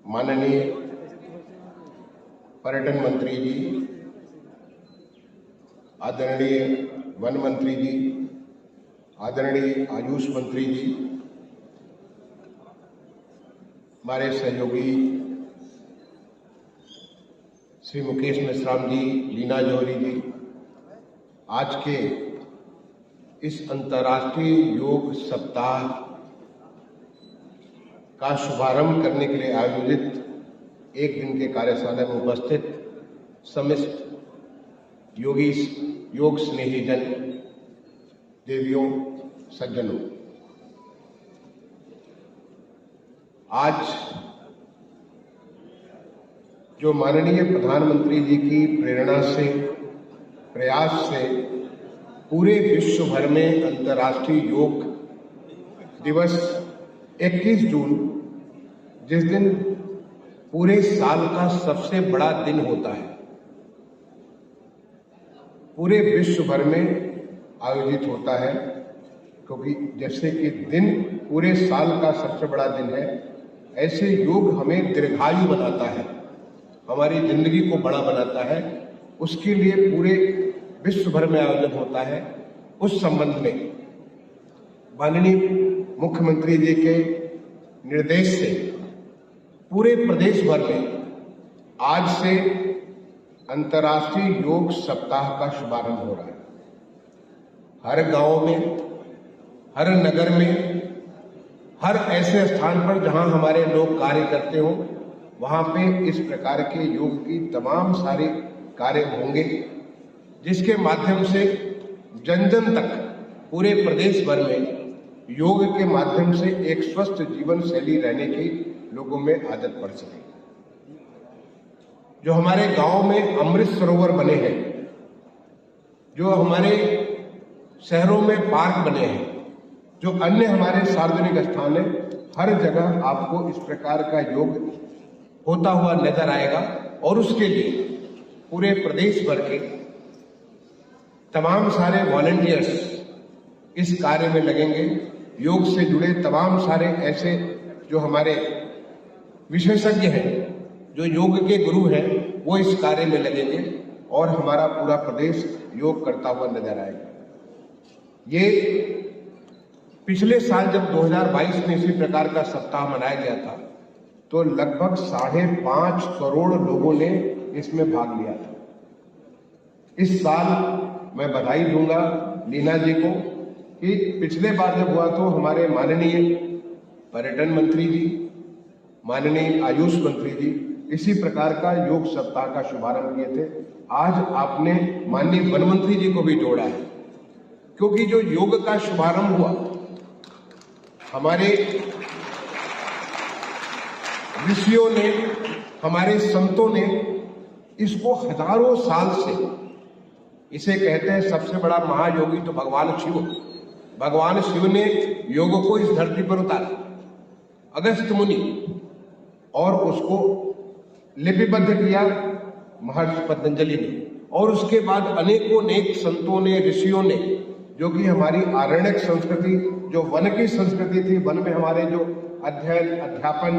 माननीय पर्यटन मंत्री जी, आदरणीय वन मंत्री जी, आदरणीय आयुष मंत्री जी, हमारे सहयोगी श्री मुकेश मेश्राम जी, लीना जौहरी जी, आज के इस अंतर्राष्ट्रीय योग सप्ताह का शुभारंभ करने के लिए आयोजित एक दिन के कार्यशाला में उपस्थित समस्त योग स्नेही जन, देवियों, सज्जनों, आज जो माननीय प्रधानमंत्री जी की प्रेरणा से, प्रयास से पूरे विश्व भर में अंतर्राष्ट्रीय योग दिवस 21 जून, जिस दिन पूरे साल का सबसे बड़ा दिन होता है, पूरे विश्व भर में आयोजित होता है। क्योंकि जैसे कि दिन पूरे साल का सबसे बड़ा दिन है, ऐसे योग हमें दीर्घायु बनाता है, हमारी जिंदगी को बड़ा बनाता है। उसके लिए पूरे विश्व भर में आयोजन होता है। उस संबंध में माननीय मुख्यमंत्री जी के निर्देश से पूरे प्रदेश भर में आज से अंतर्राष्ट्रीय योग सप्ताह का शुभारंभ हो रहा है। हर गांव में, हर नगर में, हर ऐसे स्थान पर जहां हमारे लोग कार्य करते हो, वहां पे इस प्रकार के योग की तमाम सारे कार्य होंगे, जिसके माध्यम से जन जन तक पूरे प्रदेश भर में योग के माध्यम से एक स्वस्थ जीवन शैली रहने की लोगों में आदत पड़ सके। जो हमारे गांव में अमृत सरोवर बने हैं, जो हमारे शहरों में पार्क बने हैं, जो अन्य हमारे सार्वजनिक स्थान है, हर जगह आपको इस प्रकार का योग होता हुआ नजर आएगा। और उसके लिए पूरे प्रदेश भर के तमाम सारे वॉलंटियर्स इस कार्य में लगेंगे। योग से जुड़े तमाम सारे ऐसे जो हमारे विशेषज्ञ हैं, जो योग के गुरु हैं, वो इस कार्य में लगेंगे और हमारा पूरा प्रदेश योग करता हुआ नजर आएगा। ये पिछले साल जब 2022 में इसी प्रकार का सप्ताह मनाया गया था, तो लगभग 5.5 करोड़ लोगों ने इसमें भाग लिया था। इस साल मैं बधाई दूंगा लीना जी को कि पिछले बार जब हुआ तो हमारे माननीय पर्यटन मंत्री जी, माननीय आयुष मंत्री जी इसी प्रकार का योग सप्ताह का शुभारंभ किए थे। आज आपने माननीय वन मंत्री जी को भी जोड़ा है, क्योंकि जो योग का शुभारंभ हुआ, हमारे ऋषियों ने, हमारे संतों ने इसको हजारों साल से, इसे कहते हैं सबसे बड़ा महायोगी तो भगवान शिव। भगवान शिव ने योग को इस धरती पर उतारा, अगस्त्य मुनि, और उसको लिपिबद्ध किया महर्षि पतंजलि ने। और उसके बाद अनेकों नेक संतों ने, ऋषियों ने, जो कि हमारी आरण्यक संस्कृति, जो वन की संस्कृति थी, वन में हमारे जो अध्ययन, अध्यापन,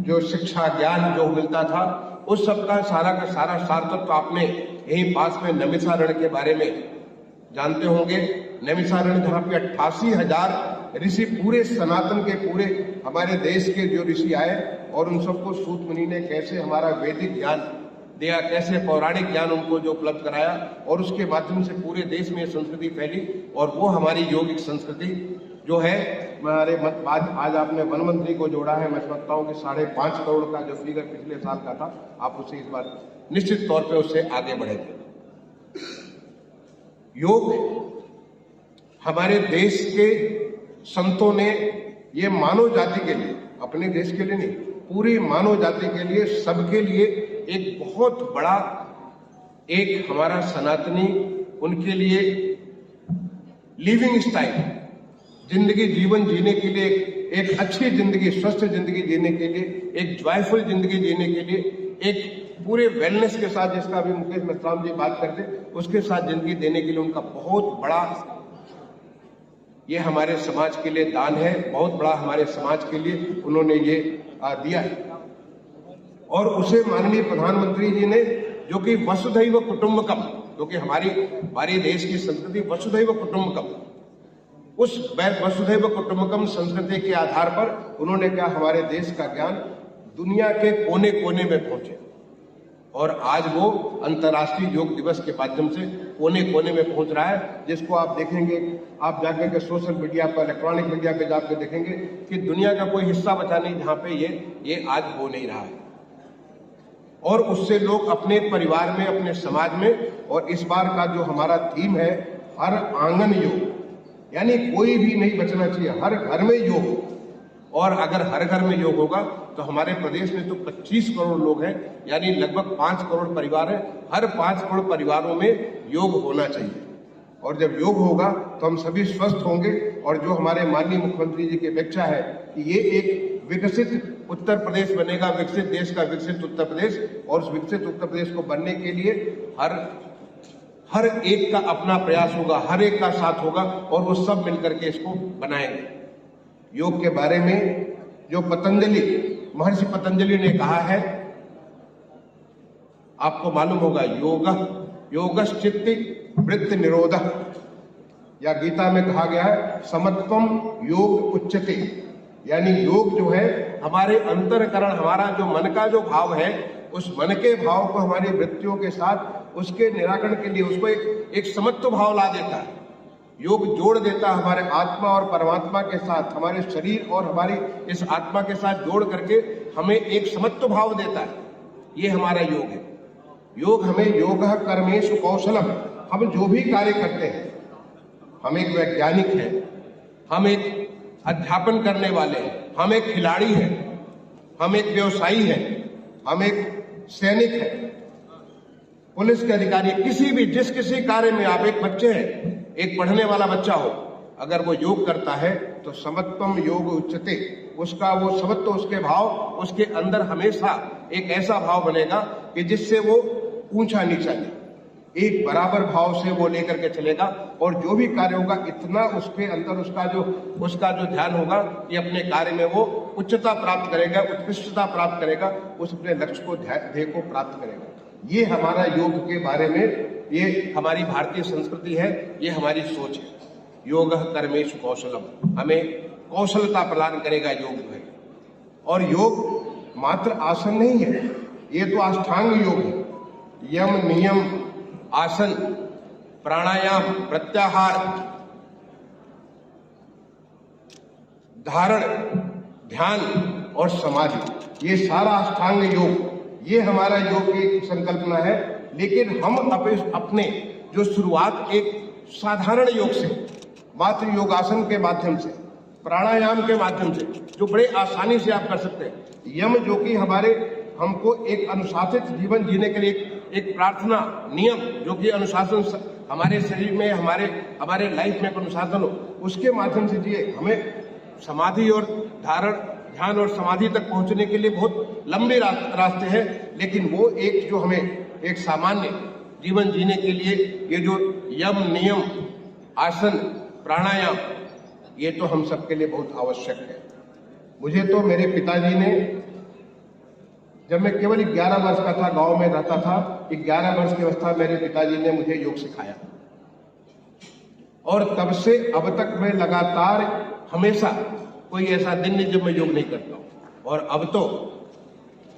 जो शिक्षा, ज्ञान जो मिलता था, उस सब का सारा सार्थक तो आपने यहीं पास में नैमिषारण्य के बारे में जानते होंगे। नैमिषारण्य जहाँ पे 88,000 ऋषि, पूरे सनातन के, पूरे हमारे देश के जो ऋषि आए, और उन सबको सूत मुनि ने कैसे हमारा वैदिक ज्ञान दिया, कैसे पौराणिक ज्ञान उनको जो उपलब्ध कराया, और उसके माध्यम से पूरे देश में संस्कृति फैली। और वो हमारी यौगिक संस्कृति जो है, हमारे आज आपने वन मंत्री को जोड़ा है। मैं समझता हूँ कि 5.5 करोड़ का जो फिगर पिछले साल का था, आप उसे इस बार निश्चित तौर पे उससे आगे बढ़ेंगे। योग हमारे देश के संतों ने ये मानव जाति के लिए, अपने देश के लिए नहीं, पूरी मानव जाति के लिए, सबके लिए एक बहुत बड़ा, एक हमारा सनातनी, उनके लिए लिविंग स्टाइल, जिंदगी, जीवन जीने के लिए, एक अच्छी जिंदगी, स्वस्थ जिंदगी जीने के लिए, एक जॉयफुल जिंदगी जीने के लिए, एक पूरे वेलनेस के साथ, जिसका अभी मुकेश मेश्राम जी बात करते, उसके साथ जिंदगी देने के लिए उनका बहुत बड़ा ये हमारे समाज के लिए दान है, बहुत बड़ा हमारे समाज के लिए उन्होंने ये दिया है। और उसे माननीय प्रधानमंत्री जी ने, जो कि वसुधैव कुटुंबकम, क्योंकि हमारे देश की संस्कृति वसुधैव कुटुंबकम, उस वसुधैव कुटुंबकम संस्कृति के आधार पर उन्होंने क्या हमारे देश का ज्ञान दुनिया के कोने कोने में पहुंचे, और आज वो अंतर्राष्ट्रीय योग दिवस के माध्यम से कोने कोने में पहुंच रहा है, जिसको आप देखेंगे, आप जाकर के सोशल मीडिया पर, इलेक्ट्रॉनिक मीडिया पे जाकर देखेंगे कि दुनिया का कोई हिस्सा बचा नहीं जहां पे ये आज हो नहीं रहा है। और उससे लोग अपने परिवार में, अपने समाज में, और इस बार का जो हमारा थीम है हर आंगन योग, यानी कोई भी नहीं बचना चाहिए, हर घर में योग। और अगर हर घर में योग होगा तो हमारे प्रदेश में तो 25 करोड़ लोग हैं, यानी लगभग 5 करोड़ परिवार हैं, हर 5 करोड़ परिवारों में योग होना चाहिए। और जब योग होगा तो हम सभी स्वस्थ होंगे, और जो हमारे माननीय मुख्यमंत्री जी की अपेक्षा है कि ये एक विकसित उत्तर प्रदेश बनेगा, विकसित देश का विकसित उत्तर प्रदेश, और उस विकसित उत्तर प्रदेश को बनने के लिए हर एक का अपना प्रयास होगा, हर एक का साथ होगा, और वो सब मिलकर के इसको बनाएंगे। योग के बारे में जो महर्षि पतंजलि ने कहा है, आपको मालूम होगा, योगश्चित्ति वृत्ति निरोधः, या गीता में कहा गया है समत्वम योग उच्यते, यानी योग जो है हमारे अंतरकरण, हमारा जो मन का जो भाव है, उस मन के भाव को हमारी वृत्तियों के साथ उसके निराकरण के लिए उसको एक समत्व भाव ला देता है। योग जोड़ देता है हमारे आत्मा और परमात्मा के साथ, हमारे शरीर और हमारी इस आत्मा के साथ जोड़ करके हमें एक समत्व भाव देता है। ये हमारा योग है। योग हमें योगः कर्मेषु कौशलम, हम जो भी कार्य करते हैं, हम एक वैज्ञानिक हैं, हम एक अध्यापन करने वाले हैं, हम एक खिलाड़ी हैं, हम एक व्यवसायी हैं, हम एक सैनिक हैं, पुलिस के अधिकारी, किसी भी जिस किसी कार्य में आप एक बच्चे हैं, एक पढ़ने वाला बच्चा हो, अगर वो योग करता है तो समत्वम योग उच्यते, उसका वो समत्व, उसके भाव, उसके अंदर हमेशा एक ऐसा भाव बनेगा कि जिससे वो ऊंचा नीचा नहीं, एक बराबर भाव से वो लेकर के चलेगा, और जो भी कार्य होगा इतना उसके अंदर उसका जो ध्यान होगा कि अपने कार्य में वो उच्चता प्राप्त करेगा, उत्कृष्टता प्राप्त करेगा, उस अपने लक्ष्य को ध्येय को प्राप्त करेगा। ये हमारा योग के बारे में, ये हमारी भारतीय संस्कृति है, ये हमारी सोच है। योगः कर्मेषु कौशलम, हमें कौशलता प्रदान करेगा योग है। और योग मात्र आसन नहीं है, ये तो अष्टांग योग है। यम, नियम, आसन, प्राणायाम, प्रत्याहार, धारण, ध्यान और समाधि, ये सारा अष्टांग योग, ये हमारा योग की संकल्पना है। लेकिन हम अपने जो शुरुआत एक साधारण योग से, मात्र योगासन के माध्यम से, प्राणायाम के माध्यम से, जो बड़े आसानी से आप कर सकते हैं, यम जो कि हमको एक अनुशासित जीवन जीने के लिए एक प्रार्थना, नियम जो कि अनुशासन हमारे शरीर में, हमारे लाइफ में अनुशासन हो, उसके माध्यम से जिए। हमें समाधि और धारण, ध्यान और समाधि तक पहुंचने के लिए बहुत लंबे रास्ते हैं, लेकिन वो एक जो हमें एक सामान्य जीवन जीने के लिए ये जो यम, नियम, आसन, प्राणायाम, ये तो हम सबके लिए बहुत आवश्यक है। मुझे तो मेरे पिताजी ने, जब मैं केवल 11 वर्ष का था, गांव में रहता था, 11 वर्ष की अवस्था मेरे पिताजी ने मुझे योग सिखाया, और तब से अब तक मैं लगातार हमेशा कोई ऐसा दिन नहीं जब मैं योग नहीं करता हूं। और अब तो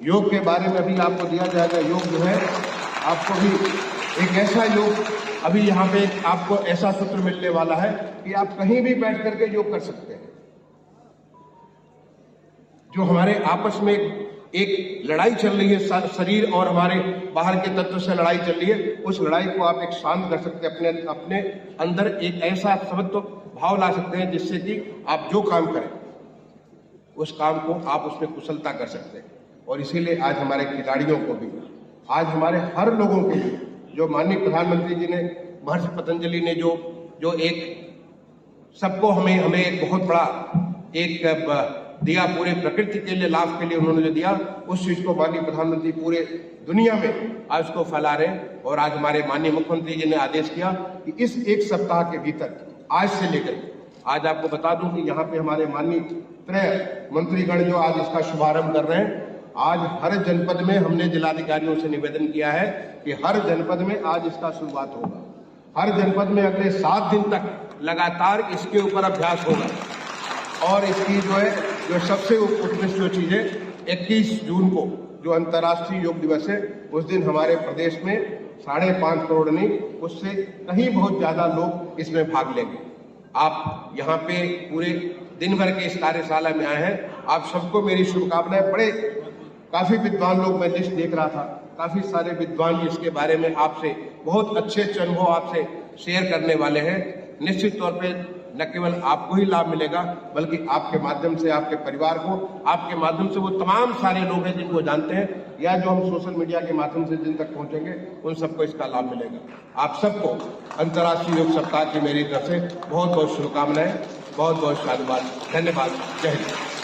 योग के बारे में अभी आपको दिया जाएगा, योग जो है आपको भी एक ऐसा योग, अभी यहाँ पे आपको ऐसा सूत्र मिलने वाला है कि आप कहीं भी बैठ करके योग कर सकते हैं। जो हमारे आपस में एक लड़ाई चल रही है, शरीर और हमारे बाहर के तत्व से लड़ाई चल रही है, उस लड़ाई को आप एक शांत कर सकते हैं, अपने अंदर एक ऐसा समत्व भाव ला सकते हैं जिससे कि आप जो काम करें उस काम को आप उसमें कुशलता कर सकते हैं। और इसीलिए आज हमारे खिलाड़ियों को भी, आज हमारे हर लोगों के लिए, जो माननीय प्रधानमंत्री जी ने, महर्षि पतंजलि ने जो एक सबको हमें एक बहुत बड़ा एक दिया, पूरे प्रकृति के लिए, लाभ के लिए उन्होंने जो दिया, उस चीज को माननीय प्रधानमंत्री पूरे दुनिया में आज उसको फैला रहे हैं। और आज हमारे माननीय मुख्यमंत्री जी ने आदेश किया कि इस एक सप्ताह के भीतर, आज से लेकर, आज आपको बता दूं कि यहाँ पे हमारे माननीय त्रय मंत्रीगण जो आज इसका शुभारंभ कर रहे हैं, आज हर जनपद में हमने जिलाधिकारियों से निवेदन किया है कि हर जनपद में आज इसका शुरुआत होगा। हर जनपद में अगले 7 दिन तक लगातार इसके ऊपर अभ्यास होगा। और इसकी जो सबसे उत्कृष्ट जो चीज है, 21 जून को जो अंतर्राष्ट्रीय योग दिवस है, उस दिन हमारे प्रदेश में 5.5 करोड़ नहीं, उससे कहीं बहुत ज्यादा लोग इसमें भाग लेंगे। आप यहाँ पे पूरे दिन भर के इस कार्यशाला में आए हैं, आप सबको मेरी शुभकामनाएं। काफी विद्वान लोग, मैं लिस्ट देख रहा था, काफी सारे विद्वान इसके बारे में आपसे बहुत अच्छे अनुभव आपसे शेयर करने वाले हैं। निश्चित तौर पे न केवल आपको ही लाभ मिलेगा, बल्कि आपके माध्यम से आपके परिवार को, आपके माध्यम से वो तमाम सारे लोग हैं जिनको जानते हैं, या जो हम सोशल मीडिया के माध्यम से जिन तक पहुंचेंगे, उन सबको इसका लाभ मिलेगा। आप सबको अंतर्राष्ट्रीय योग सप्ताह की मेरी तरफ से बहुत बहुत शुभकामनाएं, बहुत बहुत साधुवाद, धन्यवाद, जय हिंद।